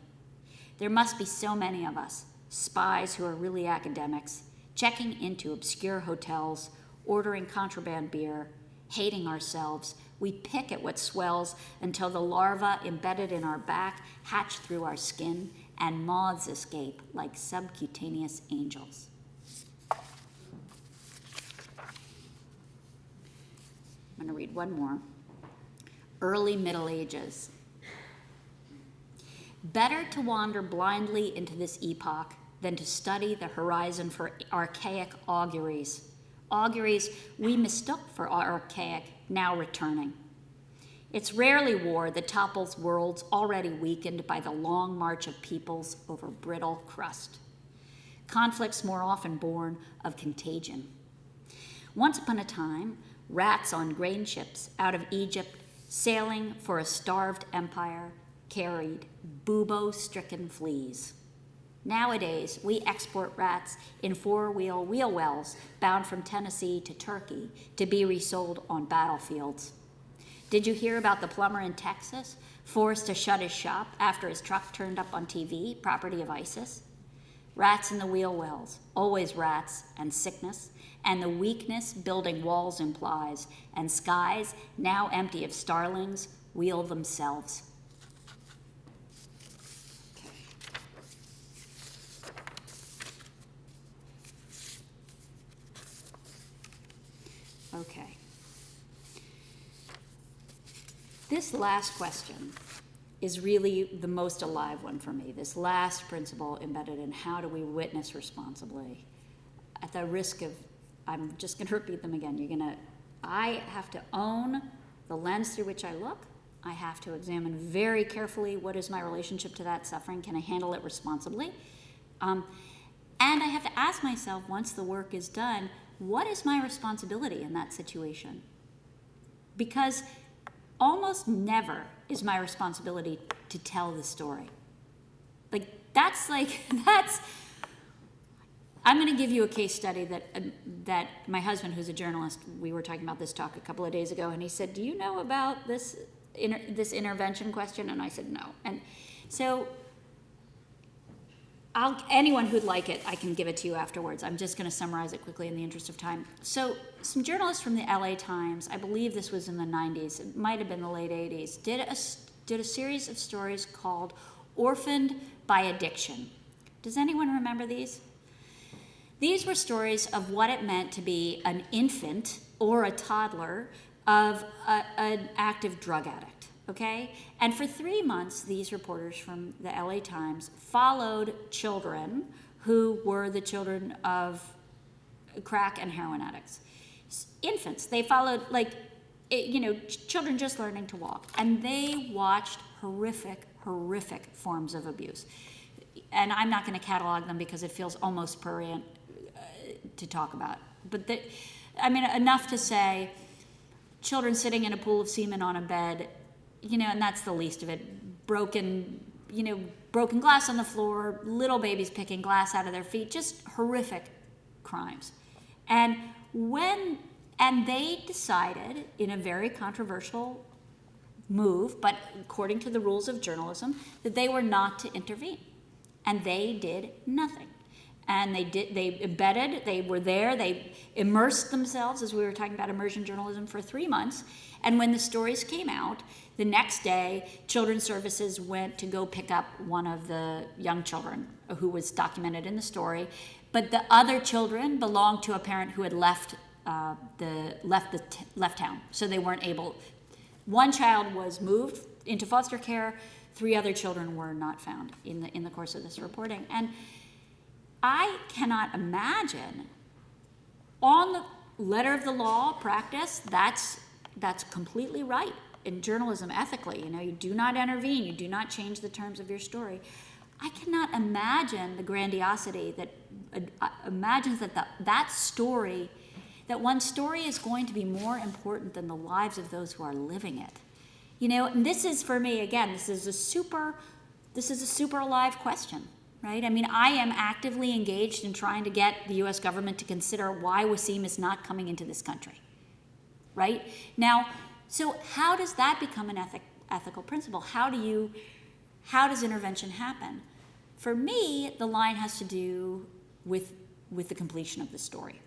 There must be so many of us, spies who are really academics, checking into obscure hotels, ordering contraband beer, hating ourselves. We pick at what swells until the larvae embedded in our back hatch through our skin and moths escape like subcutaneous angels. I'm going to read one more. Early Middle Ages. Better to wander blindly into this epoch than to study the horizon for archaic auguries. Auguries we mistook for archaic, now returning. It's rarely war that topples worlds already weakened by the long march of peoples over brittle crust. Conflicts more often born of contagion. Once upon a time, rats on grain ships out of Egypt, sailing for a starved empire, carried bubo-stricken fleas. Nowadays, we export rats in four-wheel wheel wells bound from Tennessee to Turkey to be resold on battlefields. Did you hear about the plumber in Texas forced to shut his shop after his truck turned up on TV, property of ISIS? Rats in the wheel wells, always rats and sickness, and the weakness building walls implies, and skies, now empty of starlings, wheel themselves. Okay. This last question is really the most alive one for me. This last principle embedded in how do we witness responsibly. At the risk of, I'm just going to repeat them again. I have to own the lens through which I look. I have to examine very carefully what is my relationship to that suffering. Can I handle it responsibly? And I have to ask myself, once the work is done, what is my responsibility in that situation? Because almost never is my responsibility to tell the story. I'm going to give you a case study that my husband, who's a journalist, we were talking about this talk a couple of days ago, and he said, do you know about this intervention question? And I said, no. And so anyone who'd like it, I can give it to you afterwards. I'm just going to summarize it quickly in the interest of time. So some journalists from the LA Times, I believe this was in the 90s, it might have been the late 80s, did a series of stories called Orphaned by Addiction. Does anyone remember these? These were stories of what it meant to be an infant or a toddler of an active drug addict. Okay? And for 3 months, these reporters from the LA Times followed children who were the children of crack and heroin addicts. Infants. They followed, children just learning to walk. And they watched horrific forms of abuse. And I'm not going to catalog them because it feels almost prurient to talk about. But enough to say, children sitting in a pool of semen on a bed, and that's the least of it. Broken glass on the floor, little babies picking glass out of their feet, just horrific crimes. And they decided, in a very controversial move, but according to the rules of journalism, that they were not to intervene. And they did nothing. And they were there, they immersed themselves, as we were talking about immersion journalism, for 3 months. And when the stories came out, the next day, Children's Services went to go pick up one of the young children who was documented in the story. But the other children belonged to a parent who had left town, so they weren't able. One child was moved into foster care. 3 other children were not found in the course of this reporting. And I cannot imagine, on the letter of the law practice, that's completely right in journalism ethically. You do not intervene, you do not change the terms of your story. I cannot imagine the grandiosity that imagines that story, that one story is going to be more important than the lives of those who are living it. You know, and this is, for me, again, this is a super alive question, right? I mean, I am actively engaged in trying to get the U.S. government to consider why Wasim is not coming into this country, right? Now, so how does that become an ethical principle? How does intervention happen? For me, the line has to do with the completion of the story.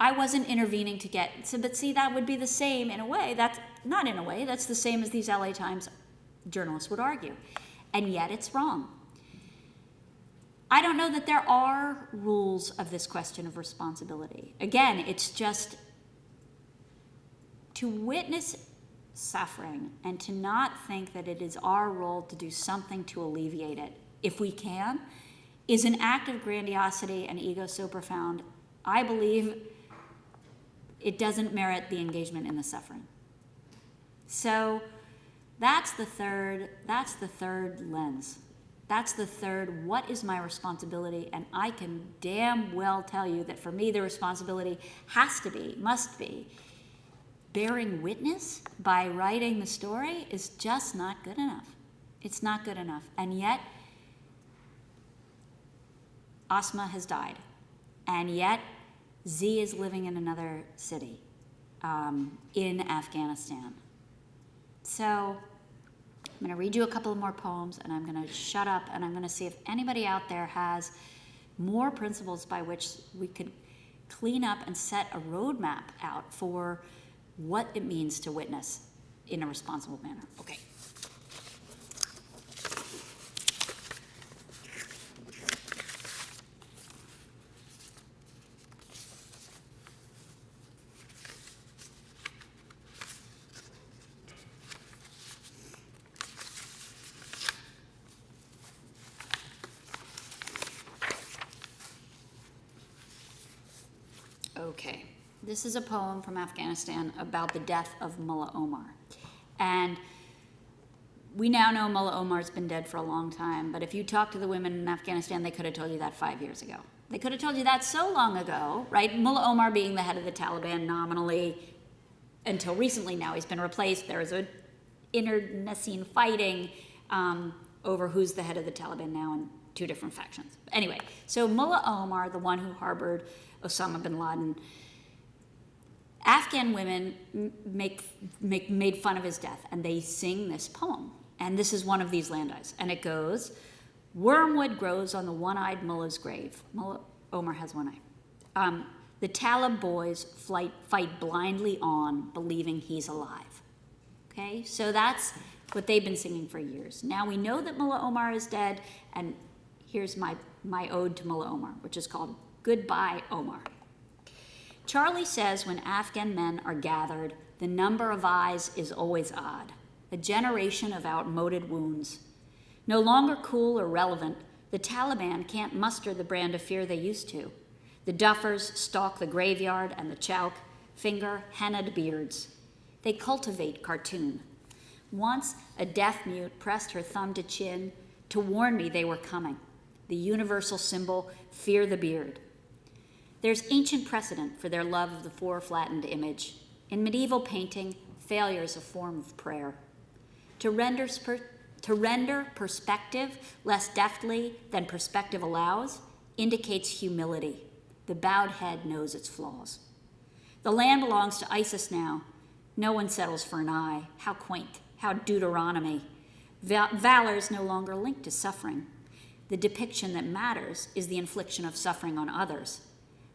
I wasn't intervening to get, so, but see, that would be the same in a way. That's not in a way, that's the same as these LA Times journalists would argue. And yet it's wrong. I don't know that there are rules of this question of responsibility. Again, it's just to witness suffering and to not think that it is our role to do something to alleviate it, if we can, is an act of grandiosity and ego so profound, I believe it doesn't merit the engagement in the suffering. So that's the third lens. That's the third, what is my responsibility? And I can damn well tell you that for me, the responsibility must be, bearing witness by writing the story is just not good enough. It's not good enough. And yet, Asma has died. And yet, Z is living in another city, in Afghanistan. So, I'm going to read you a couple of more poems, and I'm going to shut up, and I'm going to see if anybody out there has more principles by which we could clean up and set a roadmap out for what it means to witness in a responsible manner. Okay. Okay, this is a poem from Afghanistan about the death of Mullah Omar. And we now know Mullah Omar's been dead for a long time, but if you talk to the women in Afghanistan, they could have told you that 5 years ago. They could have told you that so long ago, right? Mullah Omar being the head of the Taliban nominally until recently now. He's been replaced. There is an internecine fighting over who's the head of the Taliban now in two different factions. Anyway, so Mullah Omar, the one who harbored Osama bin Laden, Afghan women made fun of his death, and they sing this poem. And this is one of these landis. And it goes, wormwood grows on the one-eyed mullah's grave. Mullah Omar has one eye. The Talib boys fight blindly on, believing he's alive. Okay, so that's what they've been singing for years. Now we know that Mullah Omar is dead, and here's my ode to Mullah Omar, which is called Goodbye, Omar. Charlie says when Afghan men are gathered, the number of eyes is always odd. A generation of outmoded wounds. No longer cool or relevant, the Taliban can't muster the brand of fear they used to. The duffers stalk the graveyard and the chowk, finger hennaed beards. They cultivate cartoon. Once a deaf mute pressed her thumb to chin to warn me they were coming. The universal symbol, fear the beard. There's ancient precedent for their love of the fore-flattened image. In medieval painting, failure is a form of prayer. To render perspective less deftly than perspective allows indicates humility. The bowed head knows its flaws. The land belongs to ISIS now. No one settles for an eye. How quaint, how Deuteronomy. Valor is no longer linked to suffering. The depiction that matters is the infliction of suffering on others.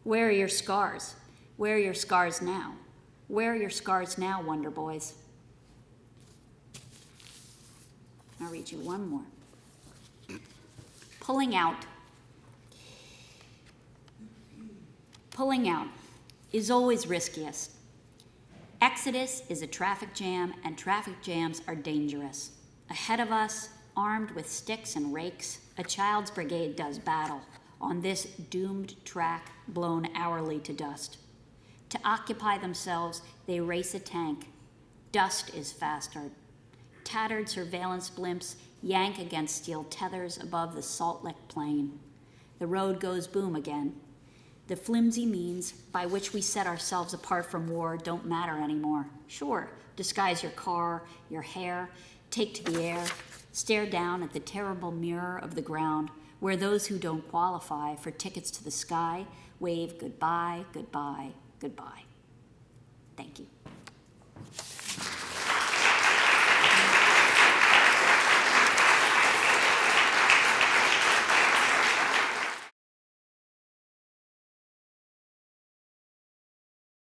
Where are your scars? Where are your scars now? Where are your scars now, Wonder Boys? I'll read you one more. Pulling out. Pulling out is always riskiest. Exodus is a traffic jam, and traffic jams are dangerous. Ahead of us, armed with sticks and rakes, a child's brigade does battle on this doomed track blown hourly to dust. To occupy themselves, they race a tank. Dust is faster. Tattered surveillance blimps yank against steel tethers above the salt lick plain. The road goes boom again. The flimsy means by which we set ourselves apart from war don't matter anymore. Sure, disguise your car, your hair, take to the air, stare down at the terrible mirror of the ground, where those who don't qualify for tickets to the sky wave goodbye, goodbye, goodbye. Thank you.